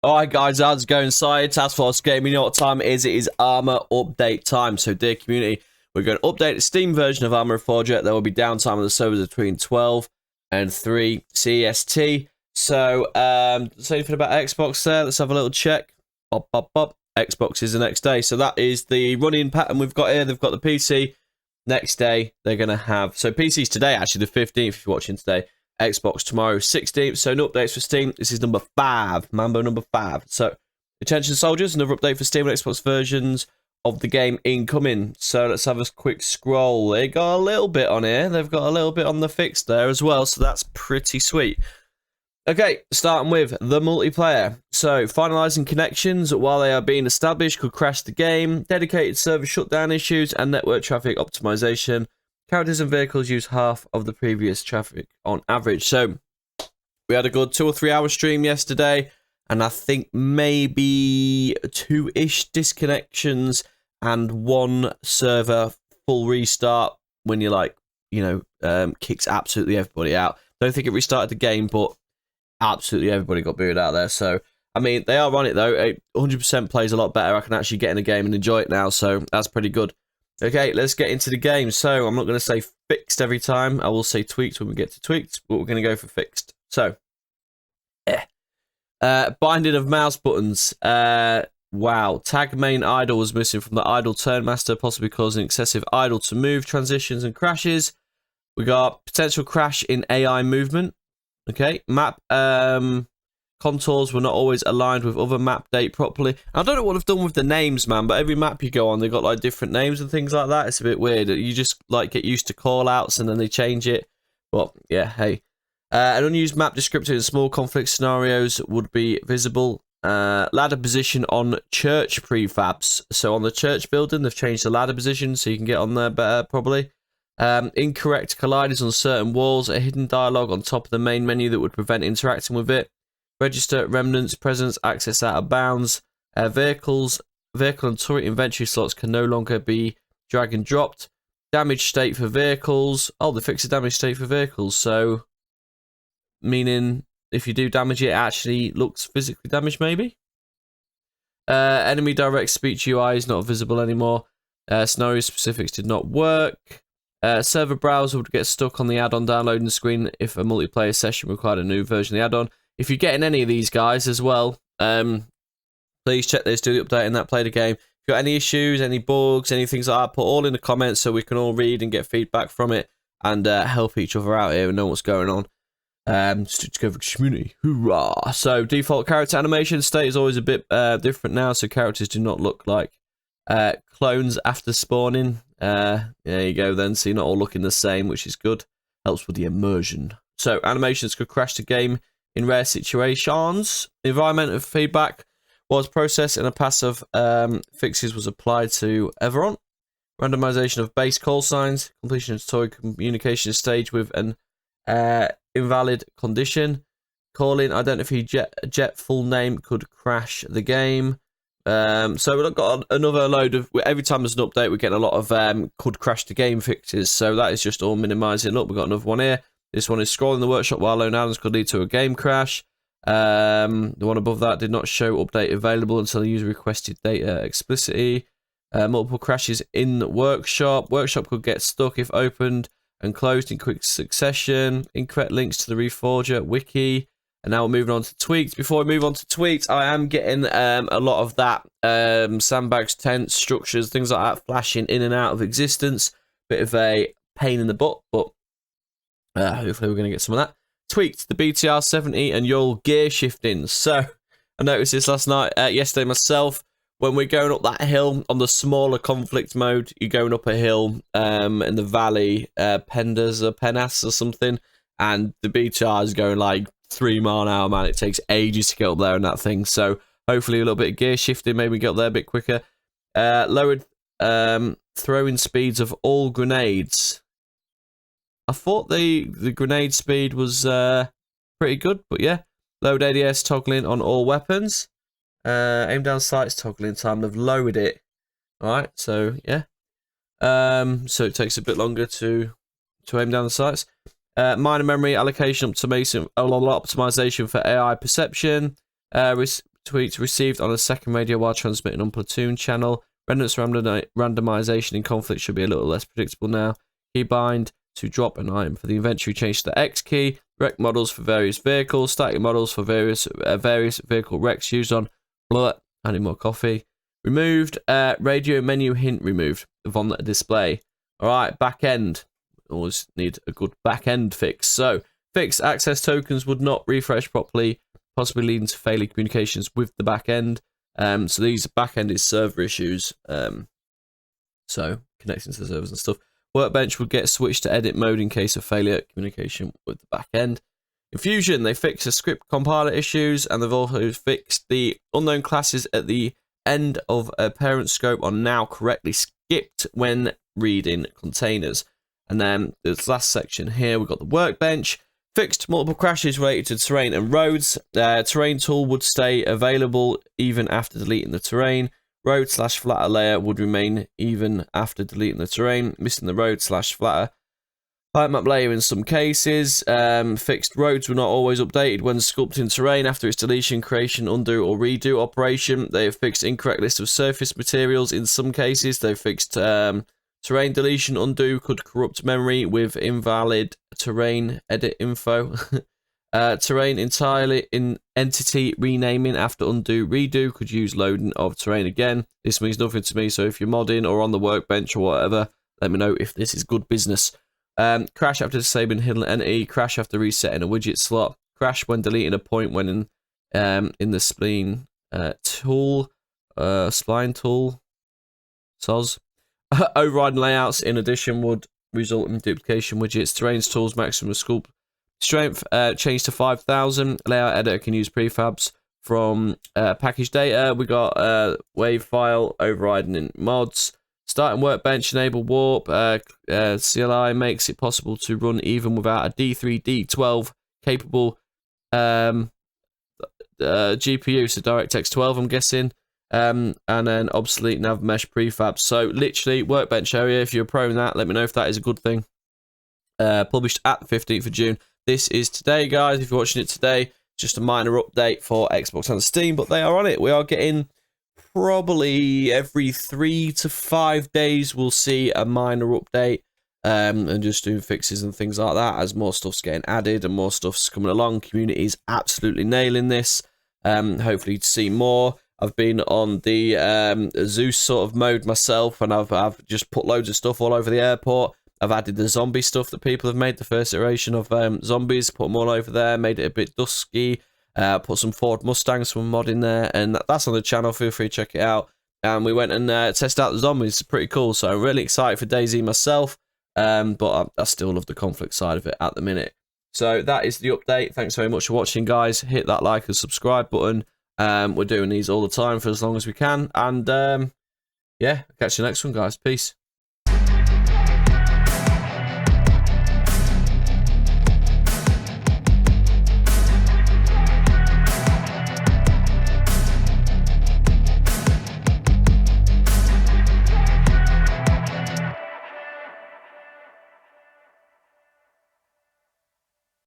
Alright guys, how's it going? Task Force Gaming, you know what time it is? It is Arma update time. So dear community, we're going to update the Steam version of Arma Reforger. There will be downtime on the servers between 12 and 3 CEST. So, say anything about Xbox there? Let's have a little check. Bop, bop, bop. Xbox is the next day. So that is the running pattern we've got here. They've got the PC. Next day, they're going to have... So PC's today, actually, the 15th, if you're watching today. Xbox tomorrow, 16th. So no updates for Steam. This is number 5. Mambo number 5. So, attention soldiers, another update for Steam and Xbox versions of the game incoming. So let's have a quick scroll. They got a little bit on here. They've got a little bit on the fix there as well. So that's pretty sweet. Okay, starting with the multiplayer. So, finalising connections while they are being established could crash the game. Dedicated server shutdown issues and network traffic optimization. Characters and vehicles use half of the previous traffic on average. So, we had a good 2 or 3 hour stream yesterday. And I think maybe 2-ish disconnections and 1 server full restart when you're like, kicks absolutely everybody out. Don't think it restarted the game, but absolutely everybody got booted out there. So, I mean, they are on it though. 100% plays a lot better. I can actually get in the game and enjoy it now, so that's pretty good. Okay, let's get into the game. So, I'm not going to say fixed every time. I will say tweaked when we get to tweaked, but we're going to go for fixed. So, binding of mouse buttons. Wow. Tag main idle was missing from the idle turn master, possibly causing excessive idle to move, transitions and crashes. We got potential crash in AI movement. Okay, map contours were not always aligned with other map date properly. I don't know what they've done with the names, man, but every map you go on, they've got like different names and things like that. It's a bit weird. You just like get used to call outs and then they change it. But yeah, hey. An unused map descriptor in small conflict scenarios would be visible. Ladder position on church prefabs. So on the church building, they've changed the ladder position so you can get on there better, probably. Incorrect colliders on certain walls. A hidden dialogue on top of the main menu that would prevent interacting with it. Register remnants, presence, access out of bounds. Vehicle and turret inventory slots can no longer be drag and dropped. Damage state for vehicles. Oh, they fixed the damage state for vehicles. So, meaning if you do damage it, actually looks physically damaged, maybe? Enemy direct speech UI is not visible anymore. Scenario specifics did not work. Server browser would get stuck on the add-on downloading screen if a multiplayer session required a new version of the add-on. If you're getting any of these guys as well, please check this, do the update and that, play the game. If you've got any issues, any bugs, any things like that, put all in the comments so we can all read and get feedback from it and help each other out here and know what's going on. Just go for community. Hoorah! So, default character animation state is always a bit different now, so characters do not look like clones after spawning. There you go then, so you're not all looking the same, which is good. Helps with the immersion. So, animations could crash the game in rare situations. Environmental feedback was processed and a pass of fixes was applied to Everon. Randomization of base call signs. Completion of tutorial communication stage with an invalid condition. Calling identity jet full name could crash the game. So we've got another load of, every time there's an update, we're getting a lot of could crash the game fixes. So that is just all minimizing. Look, we've got another one here. This one is scrolling the workshop while lone items could lead to a game crash. The one above that did not show update available until the user requested data explicitly. Multiple crashes in the workshop. Workshop could get stuck if opened and closed in quick succession. Incorrect links to the Reforger wiki. And now we're moving on to tweaks. Before we move on to tweaks, I am getting a lot of that sandbags, tents, structures, things like that flashing in and out of existence. Bit of a pain in the butt, but hopefully we're going to get some of that. Tweaked the BTR 70 and your gear shifting. So I noticed this yesterday myself. When we're going up that hill on the smaller conflict mode, you're going up a hill in the valley, Penas or something, and the BTR is going like 3 mile an hour, man. It takes ages to get up there and that thing. So hopefully a little bit of gear shifting, maybe get up there a bit quicker. Lowered throwing speeds of all grenades. I thought the grenade speed was pretty good, but yeah. Load ADS toggling on all weapons. Aim down sights toggling time. They've lowered it. Alright, so yeah. So it takes a bit longer to aim down the sights. Minor memory allocation optimization for AI perception. tweets received on a second radio while transmitting on platoon channel. Rendezvous randomization in conflict should be a little less predictable now. Keybind to drop an item for the inventory, change to the X key. Rec models for various vehicles, static models for various vehicle recs used on. I need more coffee. Removed radio menu hint removed from the display. All right, back end. Always need a good back end fix. So fixed access tokens would not refresh properly, possibly leading to failing communications with the back end. So these back end is server issues. So connecting to the servers and stuff. Workbench would get switched to edit mode in case of failure communication with the back end. In Fusion, they fixed the script compiler issues, and they've also fixed the unknown classes at the end of a parent scope are now correctly skipped when reading containers. And then this last section here, we've got the workbench. Fixed multiple crashes related to terrain and roads. Terrain tool would stay available even after deleting the terrain. Road/flatter layer would remain even after deleting the terrain. Missing the road/flatter height map layer in some cases. Fixed roads were not always updated when sculpting terrain after its deletion, creation, undo, or redo operation. They have fixed incorrect list of surface materials in some cases. They've fixed terrain deletion, undo could corrupt memory with invalid terrain edit info. Terrain entirely in entity renaming after undo redo could use loading of terrain again. This means nothing to me, so if you're modding or on the workbench or whatever, let me know if this is good business. Crash after disabling hidden entity, crash after resetting a widget slot, crash when deleting a point when in the spline tool, spline tool, soz. Overriding layouts in addition would result in duplication widgets. Terrain's tools maximum sculpt strength change to 5,000. Layout editor can use prefabs from package data. We got wave file overriding in mods. Starting workbench enable warp. CLI makes it possible to run even without a D3 D12 capable GPU, so DirectX 12 I'm guessing. And then obsolete nav mesh prefab. So literally workbench area, if you're a pro in that, let me know if that is a good thing. Published at the 15th of June. This is today, guys. If you're watching it today, just a minor update for Xbox and Steam, but they are on it. We are getting probably every 3 to 5 days we'll see a minor update, and just doing fixes and things like that as more stuff's getting added and more stuff's coming along. Community is absolutely nailing this. Hopefully to see more. I've been on the Zeus sort of mode myself, and I've just put loads of stuff all over the airport. I've added the zombie stuff that people have made, the first iteration of zombies, put them all over there, made it a bit dusky, put some Ford Mustangs from mod in there, and that's on the channel, feel free to check it out. And we went and tested out the zombies, it's pretty cool, so I'm really excited for DayZ myself, but I still love the conflict side of it at the minute. So that is the update. Thanks very much for watching, guys. Hit that like and subscribe button. We're doing these all the time for as long as we can, and yeah, catch you next one, guys. Peace.